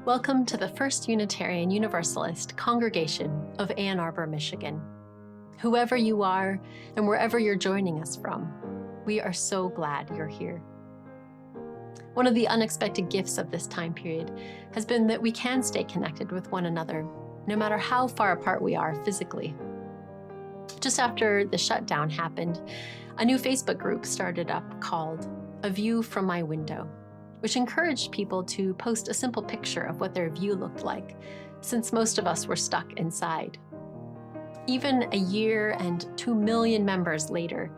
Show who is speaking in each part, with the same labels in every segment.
Speaker 1: Welcome to the First Unitarian Universalist Congregation of Ann Arbor, Michigan. Whoever you are and wherever you're joining us from, we are so glad you're here. One of the unexpected gifts of this time period has been that we can stay connected with one another, no matter how far apart we are physically. Just after the shutdown happened, a new Facebook group started up called A View from My Window, which encouraged people to post a simple picture of what their view looked like, since most of us were stuck inside. Even a year and 2 million members later,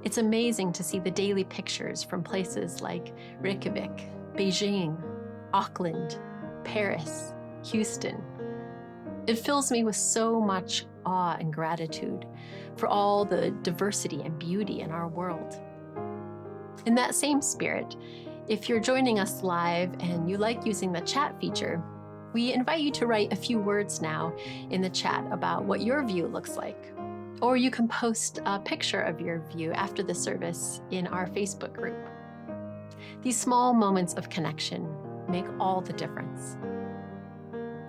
Speaker 1: it's amazing to see the daily pictures from places like Reykjavik, Beijing, Auckland, Paris, Houston. It fills me with so much awe and gratitude for all the diversity and beauty in our world. In that same spirit, if you're joining us live and you like using the chat feature, we invite you to write a few words now in the chat about what your view looks like. Or you can post a picture of your view after the service in our Facebook group. These small moments of connection make all the difference.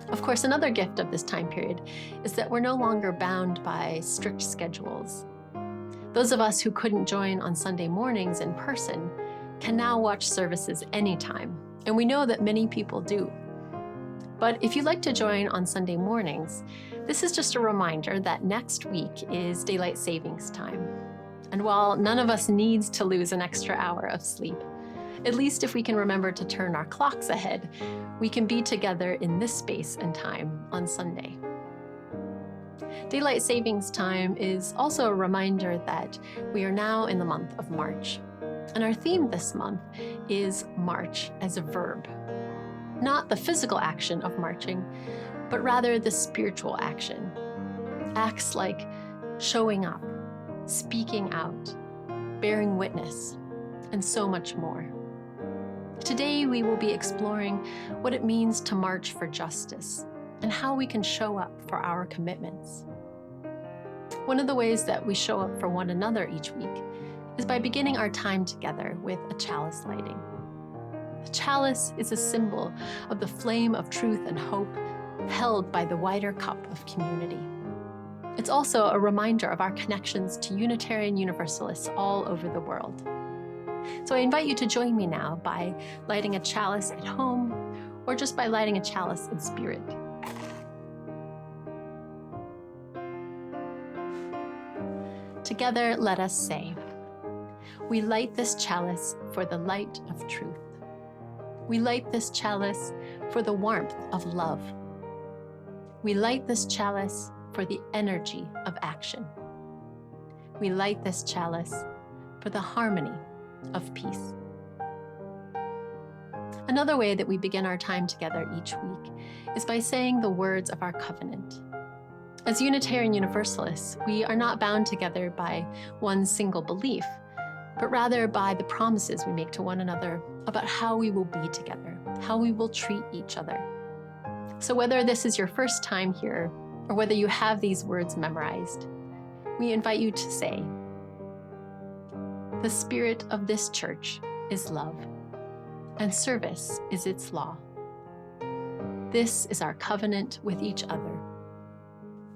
Speaker 1: Of course, another gift of this time period is that we're no longer bound by strict schedules. Those of us who couldn't join on Sunday mornings in person can now watch services anytime, and we know that many people do. But if you'd like to join on Sunday mornings, this is just a reminder that next week is daylight savings time. And while none of us needs to lose an extra hour of sleep, at least if we can remember to turn our clocks ahead, we can be together in this space and time on Sunday. Daylight savings time is also a reminder that we are now in the month of March. And our theme this month is March as a verb. Not the physical action of marching, but rather the spiritual action. Acts like showing up, speaking out, bearing witness, and so much more. Today, we will be exploring what it means to march for justice and how we can show up for our commitments. One of the ways that we show up for one another each week is by beginning our time together with a chalice lighting. The chalice is a symbol of the flame of truth and hope held by the wider cup of community. It's also a reminder of our connections to Unitarian Universalists all over the world. So I invite you to join me now by lighting a chalice at home or just by lighting a chalice in spirit. Together, let us say, we light this chalice for the light of truth. We light this chalice for the warmth of love. We light this chalice for the energy of action. We light this chalice for the harmony of peace. Another way that we begin our time together each week is by saying the words of our covenant. As Unitarian Universalists, we are not bound together by one single belief, but rather by the promises we make to one another about how we will be together, how we will treat each other. So whether this is your first time here, or whether you have these words memorized, we invite you to say, the spirit of this church is love, and service is its law. This is our covenant with each other,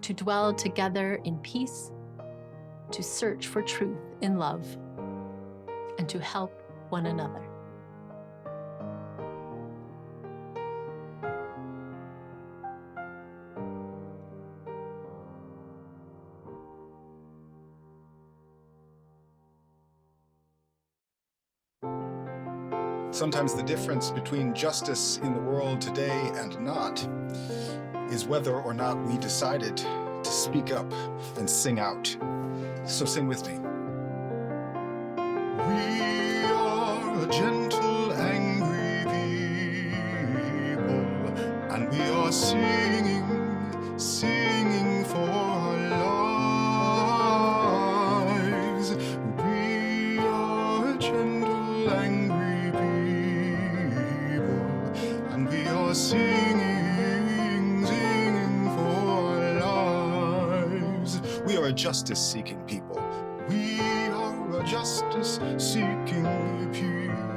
Speaker 1: to dwell together in peace, to search for truth in love, and to help one another.
Speaker 2: Sometimes the difference between justice in the world today and not is whether or not we decided to speak up and sing out. So sing with me. We are a gentle, angry people, and we are singing, singing for our lives. We are a gentle, angry people, and we are singing, singing for our lives. We are a justice-seeking people. We are a justice-seeking people,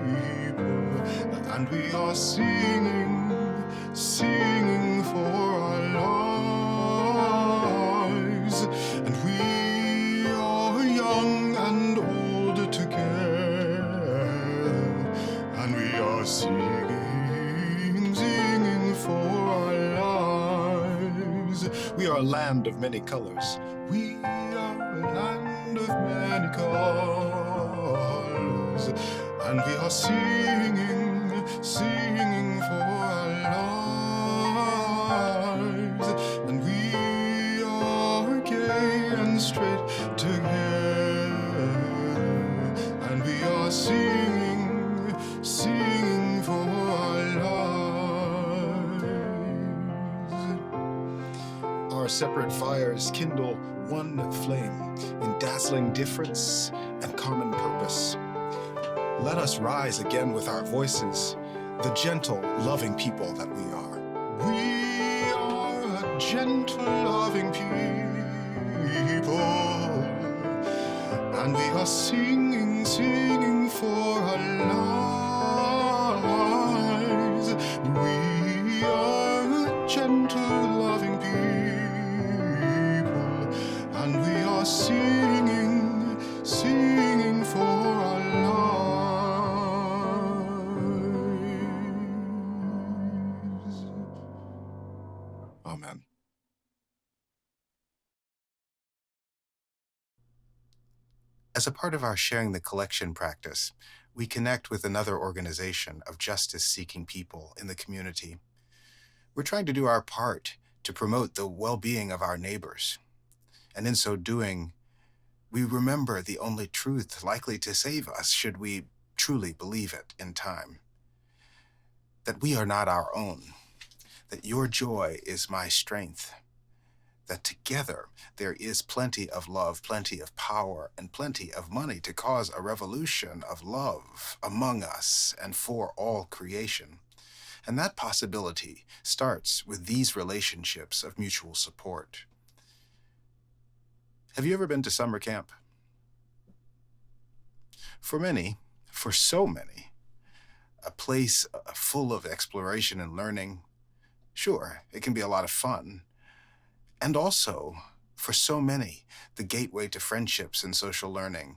Speaker 2: and we are singing, singing for our lives. And we are young and old together, and we are singing for our lives. We are a land of many colors. We are a land of many colors, and we are singing for our lives. And we are gay and straight together, and we are singing for our lives. Our separate fires kindle one flame in dazzling difference and common purpose. Let us rise again with our voices, the gentle, loving people that we are. We are a gentle, loving people, and we are singing for our lives. We are a gentle, loving people, and we are singing for our lives. Amen. As a part of our Sharing the Collection practice, we connect with another organization of justice-seeking people in the community. We're trying to do our part to promote the well-being of our neighbors. And in so doing, we remember the only truth likely to save us should we truly believe it in time. That we are not our own, that your joy is my strength, that together there is plenty of love, plenty of power, and plenty of money to cause a revolution of love among us and for all creation. And that possibility starts with these relationships of mutual support. Have you ever been to summer camp? For many, for so many, a place full of exploration and learning. Sure, it can be a lot of fun. And also, for so many, the gateway to friendships and social learning,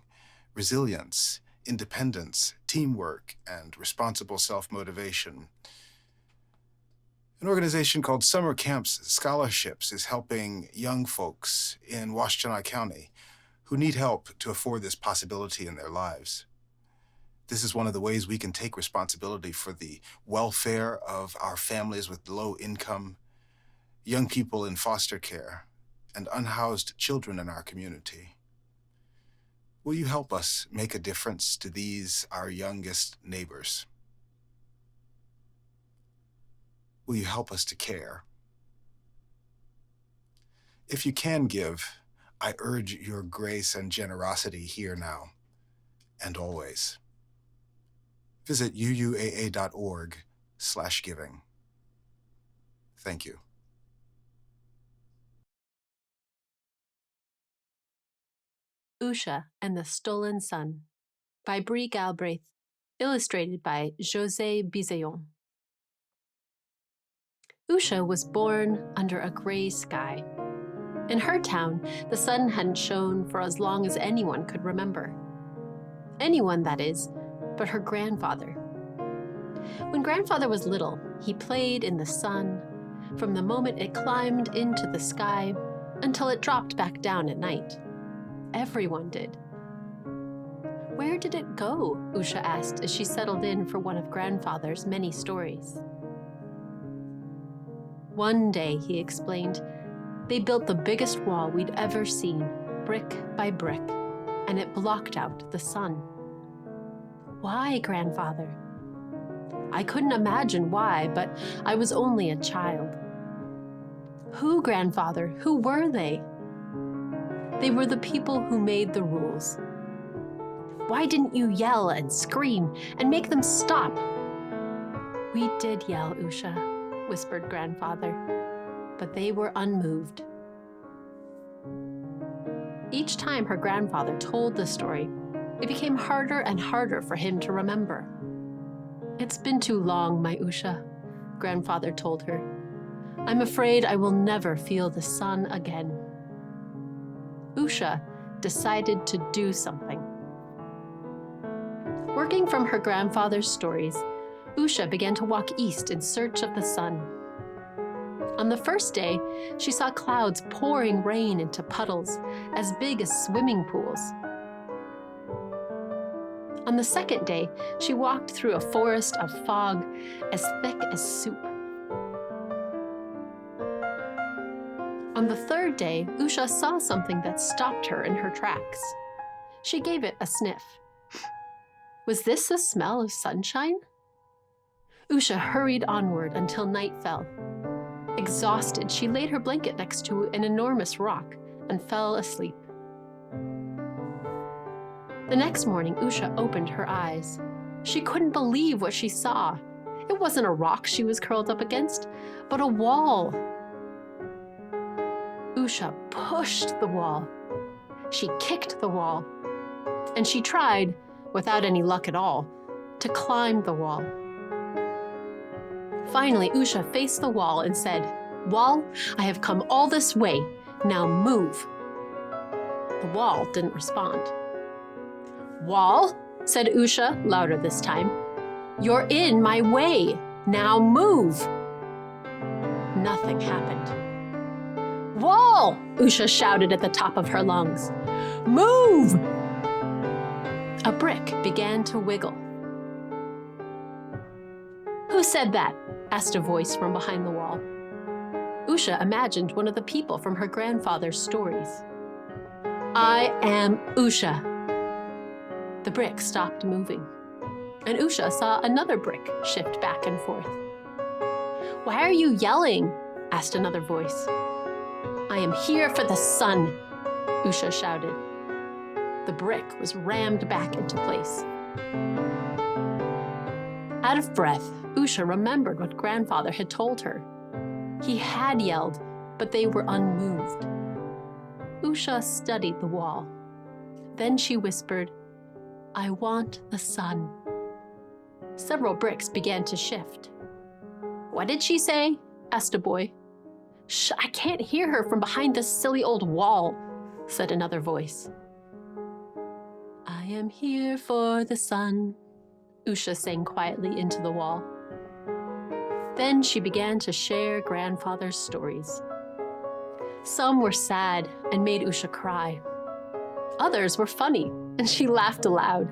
Speaker 2: resilience, independence, teamwork, and responsible self-motivation. An organization called Summer Camps Scholarships is helping young folks in Washtenaw County who need help to afford this possibility in their lives. This is one of the ways we can take responsibility for the welfare of our families with low income, young people in foster care, and unhoused children in our community. Will you help us make a difference to these, our youngest neighbors? Will you help us to care? If you can give, I urge your grace and generosity here now and always. Visit UUAA.org/giving. Thank you.
Speaker 1: Usha and the Stolen Sun by Bree Galbraith, illustrated by José Bizeillon. Usha was born under a gray sky. In her town, the sun hadn't shone for as long as anyone could remember. Anyone, that is, but her grandfather. When grandfather was little, he played in the sun from the moment it climbed into the sky until it dropped back down at night. Everyone did. Where did it go? Usha asked as she settled in for one of grandfather's many stories. One day, he explained, they built the biggest wall we'd ever seen, brick by brick, and it blocked out the sun. Why, grandfather? I couldn't imagine why, but I was only a child. Who, grandfather? Who were they? They were the people who made the rules. Why didn't you yell and scream and make them stop? We did yell, Usha, whispered grandfather, but they were unmoved. Each time her grandfather told the story, it became harder and harder for him to remember. It's been too long, my Usha. Grandfather told her. I'm afraid I will never feel the sun again. Usha decided to do something. Working from her grandfather's stories, Usha began to walk east in search of the sun. On the first day, she saw clouds pouring rain into puddles as big as swimming pools. On the second day, she walked through a forest of fog as thick as soup. On the third day, Usha saw something that stopped her in her tracks. She gave it a sniff. Was this the smell of sunshine? Usha hurried onward until night fell. Exhausted, she laid her blanket next to an enormous rock and fell asleep. The next morning, Usha opened her eyes. She couldn't believe what she saw. It wasn't a rock she was curled up against, but a wall. Usha pushed the wall. She kicked the wall. And she tried, without any luck at all, to climb the wall. Finally, Usha faced the wall and said, "Wall, I have come all this way. Now move." The wall didn't respond. "Wall," said Usha, louder this time, "you're in my way. Now move." Nothing happened. "Wall!" Usha shouted at the top of her lungs. "Move!" A brick began to wiggle. "Who said that?" asked a voice from behind the wall. Usha imagined one of the people from her grandfather's stories. "I am Usha." The brick stopped moving, and Usha saw another brick shift back and forth. "Why are you yelling?" asked another voice. "I am here for the sun," Usha shouted. The brick was rammed back into place. Out of breath, Usha remembered what Grandfather had told her. He had yelled, but they were unmoved. Usha studied the wall. Then she whispered, "I want the sun." Several bricks began to shift. "What did she say?" asked a boy. "Shh, I can't hear her from behind this silly old wall," said another voice. "I am here for the sun," Usha sang quietly into the wall. Then she began to share Grandfather's stories. Some were sad and made Usha cry. Others were funny, and she laughed aloud.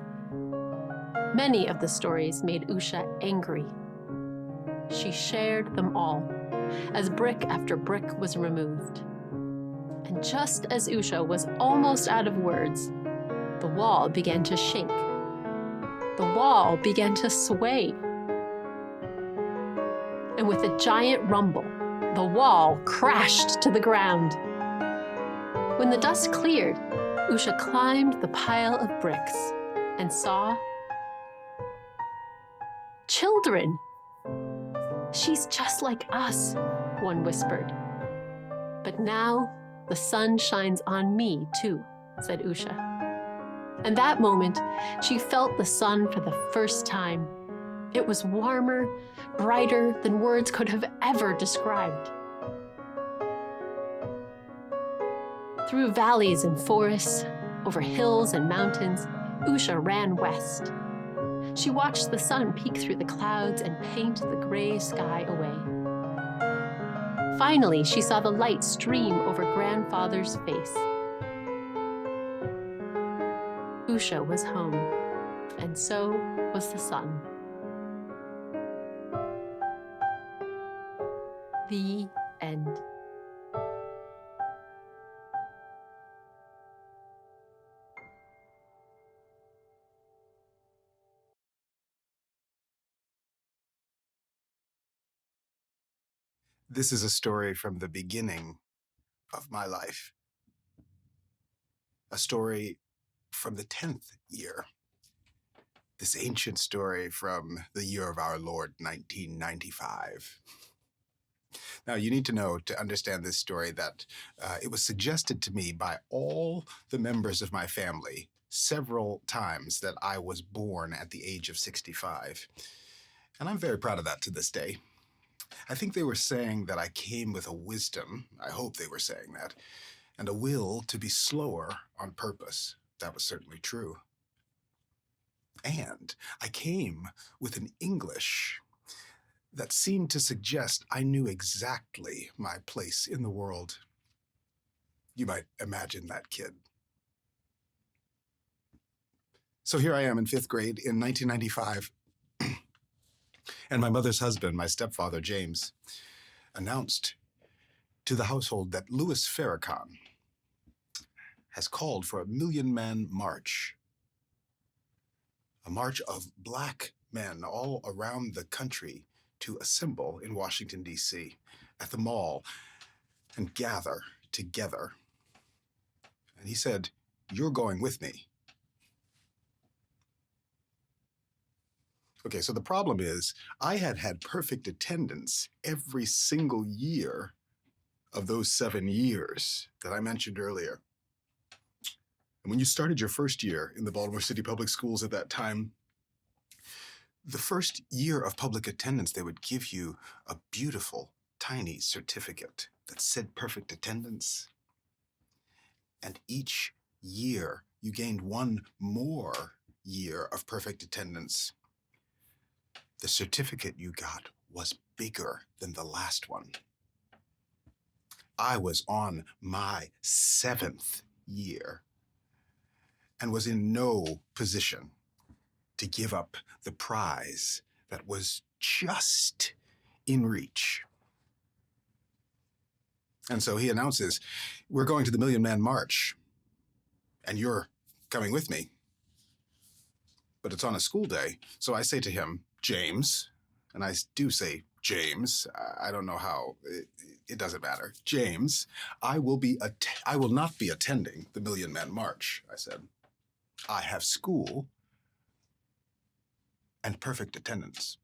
Speaker 1: Many of the stories made Usha angry. She shared them all, as brick after brick was removed. And just as Usha was almost out of words, the wall began to shake. The wall began to sway. And with a giant rumble, the wall crashed to the ground. When the dust cleared, Usha climbed the pile of bricks and saw children. "She's just like us," one whispered. "But now the sun shines on me too," said Usha. And that moment, she felt the sun for the first time. It was warmer, brighter than words could have ever described. Through valleys and forests, over hills and mountains, Usha ran west. She watched the sun peek through the clouds and paint the gray sky away. Finally, she saw the light stream over Grandfather's face. Usha was home, and so was the sun. The end.
Speaker 2: This is a story from the beginning of my life. A story from the 10th year. This ancient story from the year of our Lord, 1995. Now, you need to know, to understand this story, that it was suggested to me by all the members of my family several times that I was born at the age of 65. And I'm very proud of that to this day. I think they were saying that I came with a wisdom, I hope they were saying that, and a will to be slower on purpose. That was certainly true. And I came with an English that seemed to suggest I knew exactly my place in the world. You might imagine that kid. So here I am in 5th grade in 1995, and my mother's husband, my stepfather, James, announced to the household that Louis Farrakhan has called for a 1,000,000-man march, a march of Black men all around the country to assemble in Washington, D.C., at the mall and gather together. And he said, "You're going with me." Okay, so the problem is I had had perfect attendance every single year of those 7 years that I mentioned earlier. And when you started your first year in the Baltimore City Public Schools at that time, the first year of public attendance, they would give you a beautiful, tiny certificate that said perfect attendance. And each year, you gained 1 more year of perfect attendance. The certificate you got was bigger than the last one. I was on my 7th year and was in no position to give up the prize that was just in reach. And so he announces, "We're going to the 1,000,000-man march, and you're coming with me." But it's on a school day, so I say to him, "James," and I do say James, I don't know how, it doesn't matter. "James, I will not be attending the 1,000,000-man march," I said. "I have school and perfect attendance."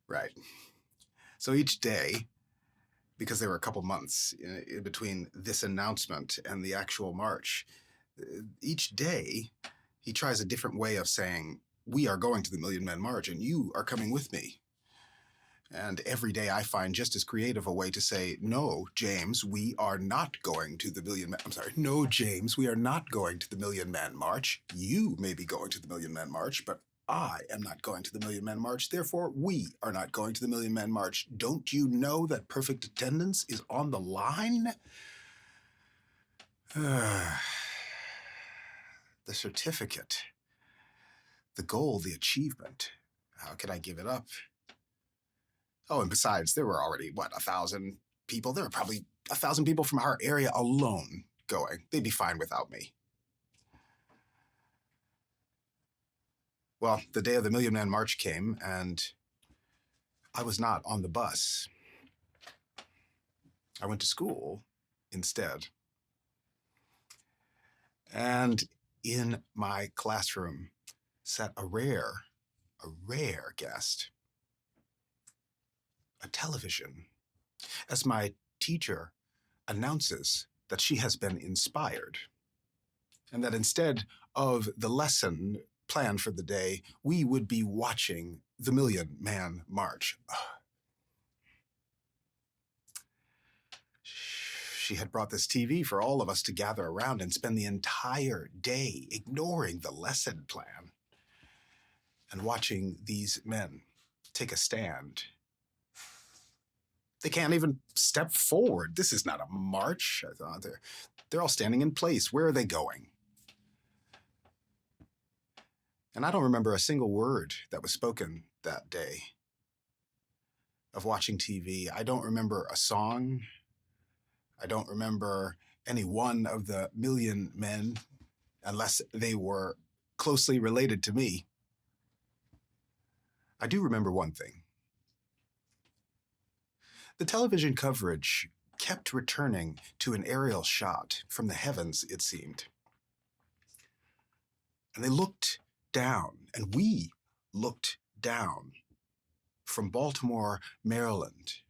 Speaker 2: Right. So each day, because there were a couple months in between this announcement and the actual march, each day he tries a different way of saying, "We are going to the 1,000,000-man march and you are coming with me." And every day I find just as creative a way to say, "No, James, we are not going to the no, James, we are not going to the 1,000,000-man march. You may be going to the 1,000,000-man march, but I am not going to the 1,000,000-man march. Therefore, we are not going to the 1,000,000-man march. Don't you know that perfect attendance is on the line?" The certificate, the goal, the achievement. How could I give it up? Oh, and besides, there were already, 1,000 people? There were probably 1,000 people from our area alone going. They'd be fine without me. Well, the day of the 1,000,000-man march came, and I was not on the bus. I went to school instead. And in my classroom sat a rare guest, a television, as my teacher announces that she has been inspired, and that instead of the lesson planned for the day, we would be watching the 1,000,000-man march. She had brought this TV for all of us to gather around and spend the entire day ignoring the lesson plan and watching these men take a stand. They can't even step forward. This is not a march, I thought. They're all standing in place. Where are they going? And I don't remember a single word that was spoken that day of watching TV. I don't remember a song. I don't remember any one of the 1,000,000 men, unless they were closely related to me. I do remember one thing. The television coverage kept returning to an aerial shot from the heavens, it seemed. And they looked down, and we looked down from Baltimore, Maryland,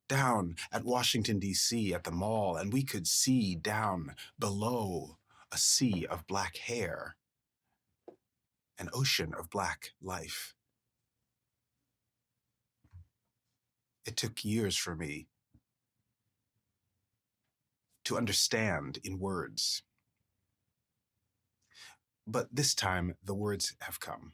Speaker 2: down at Washington, D.C., at the mall, and we could see down below a sea of black hair, an ocean of black life. It took years for me to understand in words. But this time, the words have come.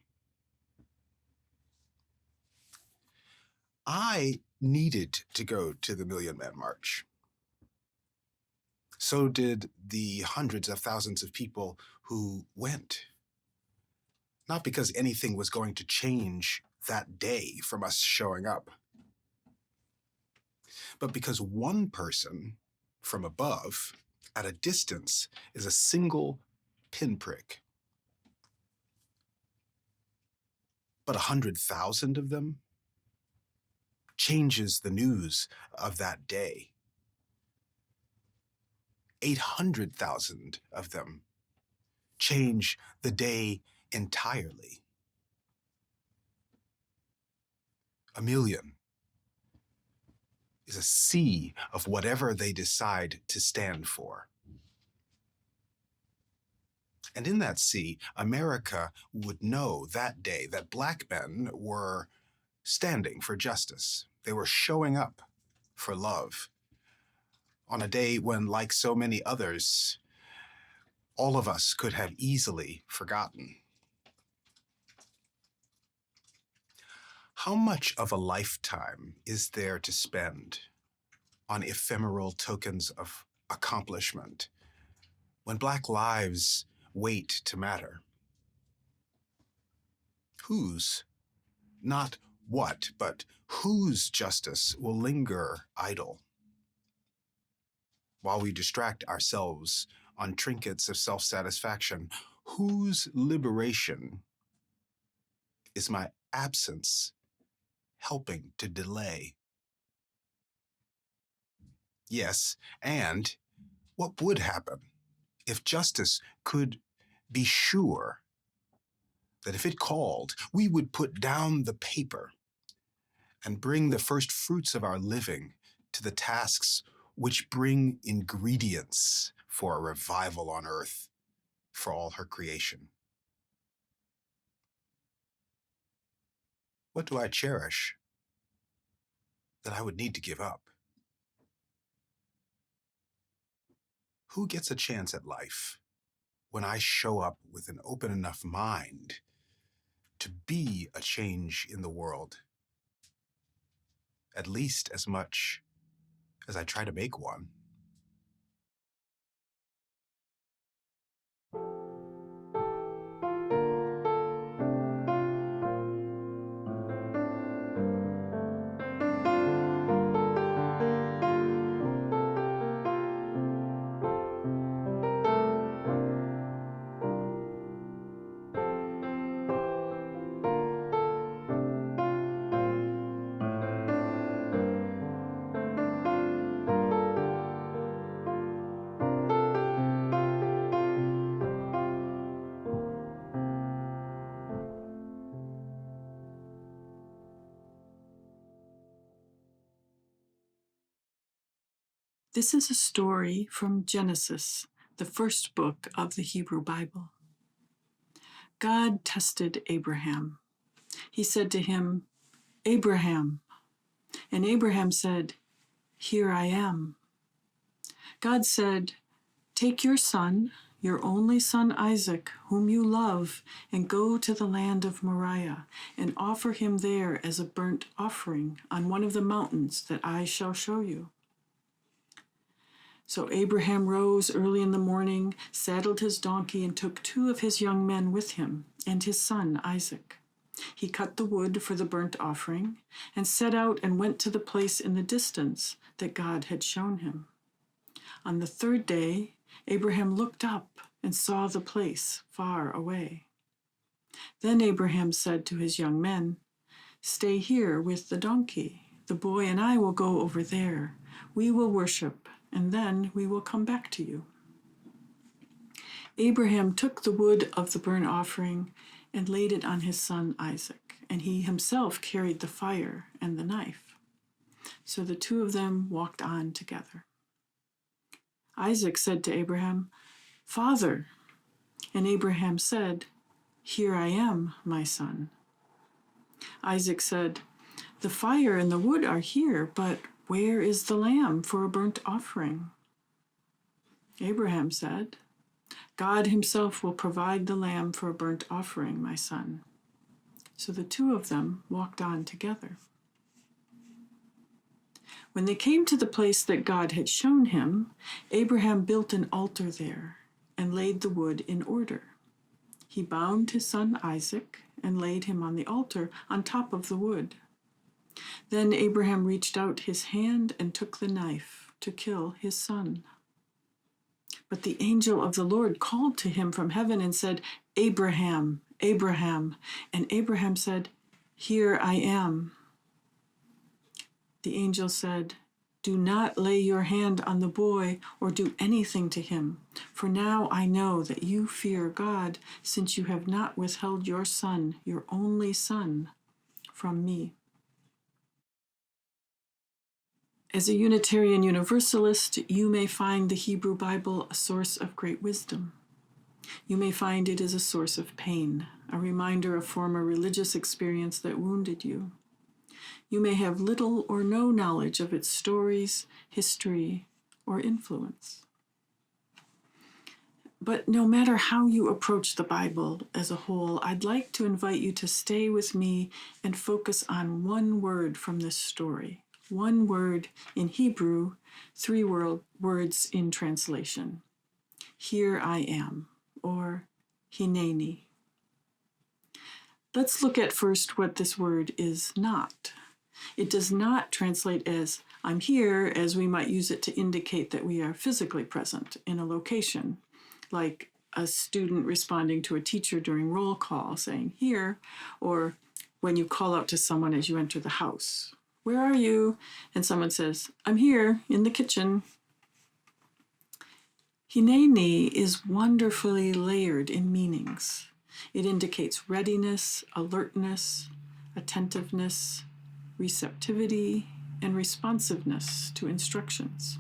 Speaker 2: I needed to go to the Million Man March. So did the hundreds of thousands of people who went. Not because anything was going to change that day from us showing up, but because one person from above, at a distance, is a single pinprick. But 100,000 of them changes the news of that day. 800,000 of them change the day entirely. 1,000,000 is a sea of whatever they decide to stand for. And in that sea, America would know that day that Black men were standing for justice. They were showing up for love on a day when, like so many others, all of us could have easily forgotten. How much of a lifetime is there to spend on ephemeral tokens of accomplishment when Black lives wait to matter? Whose, not what, but whose justice will linger idle while we distract ourselves on trinkets of self-satisfaction? Whose liberation is my absence helping to delay? Yes, and what would happen if justice could be sure that if it called, we would put down the paper and bring the first fruits of our living to the tasks which bring ingredients for a revival on earth for all her creation? What do I cherish that I would need to give up? Who gets a chance at life when I show up with an open enough mind to be a change in the world, at least as much as I try to make one?
Speaker 3: This is a story from Genesis, the first book of the Hebrew Bible. God tested Abraham. He said to him, "Abraham." And Abraham said, "Here I am." God said, "Take your son, your only son Isaac, whom you love, and go to the land of Moriah, and offer him there as a burnt offering on one of the mountains that I shall show you." So Abraham rose early in the morning, saddled his donkey, and took 2 of his young men with him, and his son Isaac. He cut the wood for the burnt offering, and set out and went to the place in the distance that God had shown him. On the 3rd day, Abraham looked up and saw the place far away. Then Abraham said to his young men, "Stay here with the donkey. The boy and I will go over there. We will worship, and then we will come back to you." Abraham took the wood of the burnt offering and laid it on his son Isaac, and he himself carried the fire and the knife. So the 2 of them walked on together. Isaac said to Abraham, "Father." And Abraham said, "Here I am, my son." Isaac said, The fire and the wood are here, but where is the lamb for a burnt offering?" Abraham said, "God himself will provide the lamb for a burnt offering, my son." So the two of them walked on together. When they came to the place that God had shown him, Abraham built an altar there and laid the wood in order. He bound his son Isaac and laid him on the altar on top of the wood. Then Abraham reached out his hand and took the knife to kill his son. But the angel of the Lord called to him from heaven and said, "Abraham, Abraham." And Abraham said, "Here I am." The angel said, "Do not lay your hand on the boy or do anything to him, for now I know that you fear God, since you have not withheld your son, your only son, from me." As a Unitarian Universalist, you may find the Hebrew Bible a source of great wisdom. You may find it is a source of pain, a reminder of former religious experience that wounded you. You may have little or no knowledge of its stories, history, or influence. But no matter how you approach the Bible as a whole, I'd like to invite you to stay with me and focus on one word from this story. One word in Hebrew, three words in translation. Here I am, or hineni. Let's look at first what this word is not. It does not translate as I'm here, as we might use it to indicate that we are physically present in a location, like a student responding to a teacher during roll call saying here, or when you call out to someone as you enter the house. "Where are you?" And someone says, "I'm here in the kitchen." Hineni is wonderfully layered in meanings. It indicates readiness, alertness, attentiveness, receptivity, and responsiveness to instructions.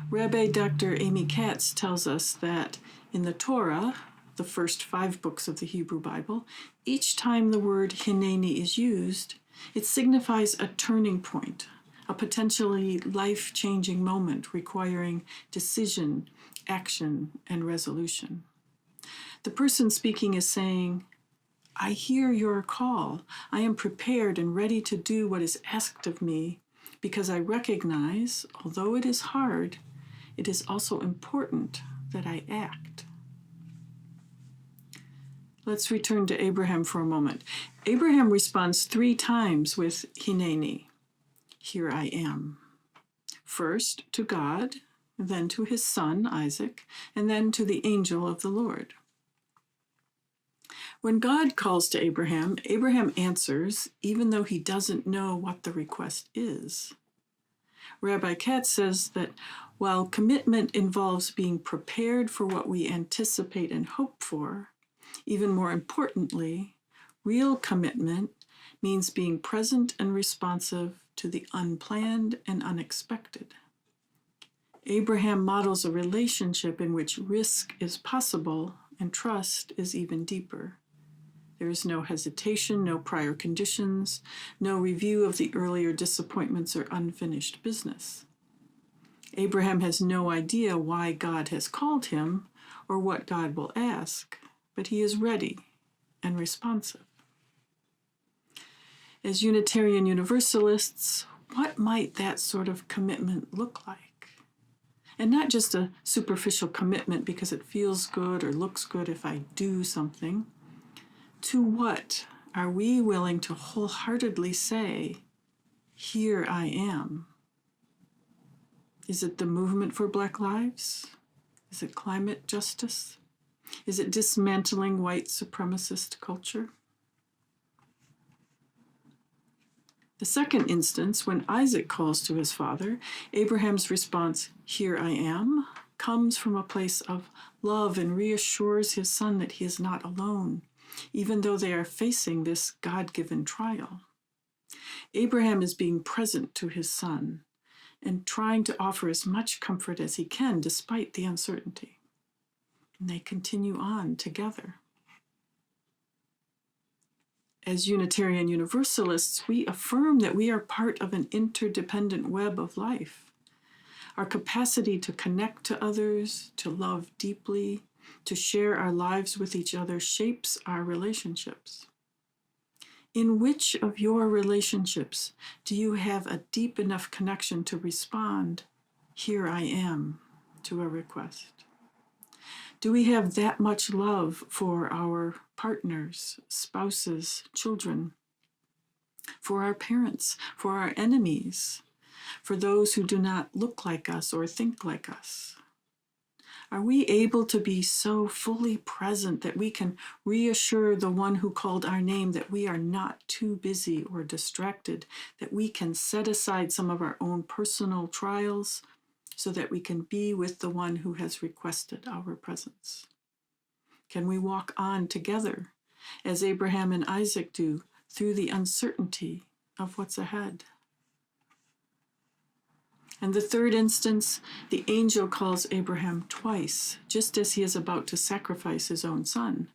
Speaker 3: Rabbi Dr. Amy Katz tells us that in the Torah, the first 5 books of the Hebrew Bible, each time the word hineni is used, it signifies a turning point, a potentially life-changing moment requiring decision, action, and resolution. The person speaking is saying, "I hear your call. I am prepared and ready to do what is asked of me because I recognize, although it is hard, it is also important that I act." Let's return to Abraham for a moment. Abraham responds 3 times with hineni, "Here I am." First to God, then to his son Isaac, and then to the angel of the Lord. When God calls to Abraham, Abraham answers, even though he doesn't know what the request is. Rabbi Katz says that while commitment involves being prepared for what we anticipate and hope for, even more importantly, real commitment means being present and responsive to the unplanned and unexpected. Abraham models a relationship in which risk is possible and trust is even deeper. There is no hesitation, no prior conditions, no review of the earlier disappointments or unfinished business. Abraham has no idea why God has called him or what God will ask, but he is ready and responsive. As Unitarian Universalists, what might that sort of commitment look like? And not just a superficial commitment because it feels good or looks good if I do something. To what are we willing to wholeheartedly say, "Here I am"? Is it the movement for Black lives? Is it climate justice? Is it dismantling white supremacist culture? The second instance, when Isaac calls to his father, Abraham's response, "Here I am," comes from a place of love and reassures his son that he is not alone, even though they are facing this God-given trial. Abraham is being present to his son and trying to offer as much comfort as he can despite the uncertainty. And they continue on together. As Unitarian Universalists, we affirm that we are part of an interdependent web of life. Our capacity to connect to others, to love deeply, to share our lives with each other shapes our relationships. In which of your relationships do you have a deep enough connection to respond, "Here I am," to a request? Do we have that much love for our partners, spouses, children, for our parents, for our enemies, for those who do not look like us or think like us? Are we able to be so fully present that we can reassure the one who called our name that we are not too busy or distracted, that we can set aside some of our own personal trials so that we can be with the one who has requested our presence? Can we walk on together, as Abraham and Isaac do, through the uncertainty of what's ahead? And the third instance, the angel calls Abraham twice, just as he is about to sacrifice his own son.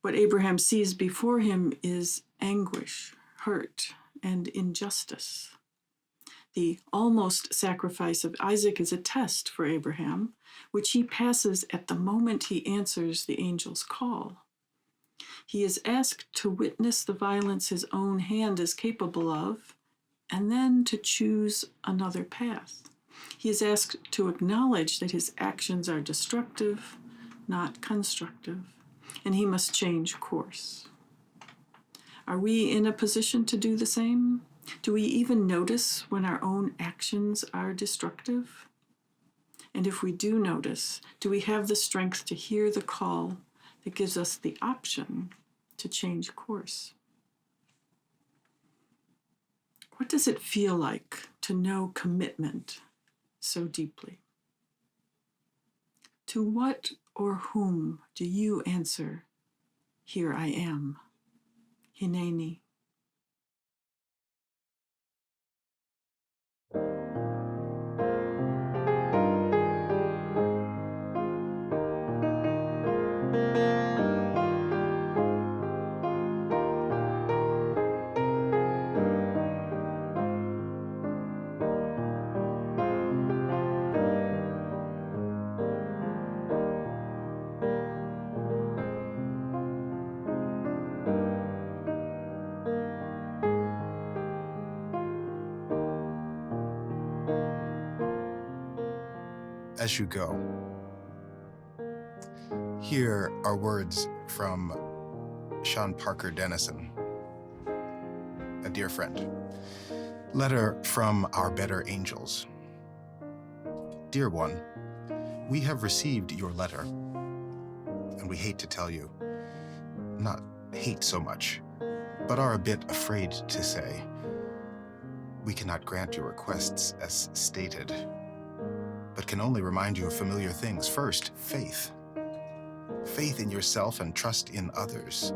Speaker 3: What Abraham sees before him is anguish, hurt, and injustice. The almost sacrifice of Isaac is a test for Abraham, which he passes at the moment he answers the angel's call. He is asked to witness the violence his own hand is capable of, and then to choose another path. He is asked to acknowledge that his actions are destructive, not constructive, and he must change course. Are we in a position to do the same? Do we even notice when our own actions are destructive? And if we do notice, do we have the strength to hear the call that gives us the option to change course? What does it feel like to know commitment so deeply? To what or whom do you answer, "Here I am"? Hineni.
Speaker 2: As you go, here are words from Sean Parker Dennison, a dear friend. Letter from our better angels. Dear one, we have received your letter, and we hate to tell you, not hate so much, but are a bit afraid to say, we cannot grant your requests as stated, but can only remind you of familiar things. First, faith. Faith in yourself and trust in others.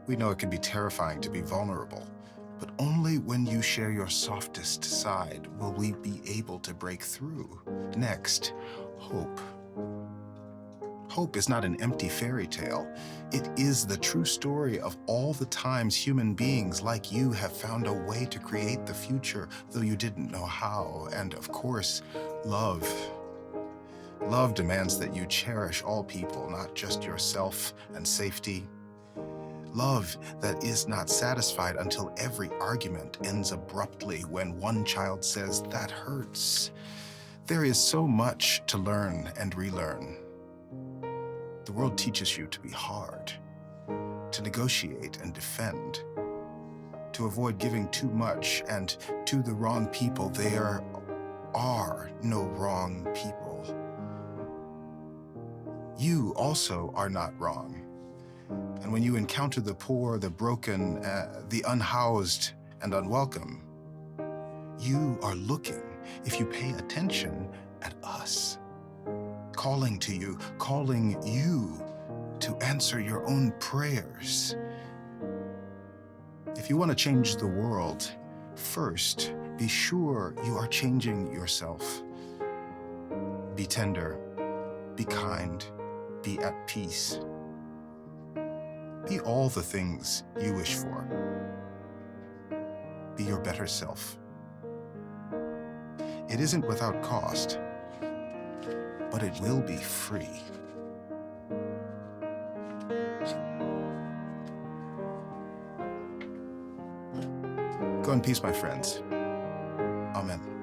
Speaker 2: We know it can be terrifying to be vulnerable, but only when you share your softest side will we be able to break through. Next, hope. Hope is not an empty fairy tale. It is the true story of all the times human beings like you have found a way to create the future, though you didn't know how. And of course, love. Love demands that you cherish all people, not just yourself and safety. Love that is not satisfied until every argument ends abruptly when one child says, "That hurts." There is so much to learn and relearn. The world teaches you to be hard, to negotiate and defend, to avoid giving too much, and to the wrong people, there are no wrong people. You also are not wrong. And when you encounter the poor, the broken, the unhoused, and unwelcome, you are looking, if you pay attention, at us. Calling to you, calling you to answer your own prayers. If you want to change the world, first, be sure you are changing yourself. Be tender, be kind, be at peace. Be all the things you wish for. Be your better self. It isn't without cost, but it will be free. Go in peace, my friends. Amen.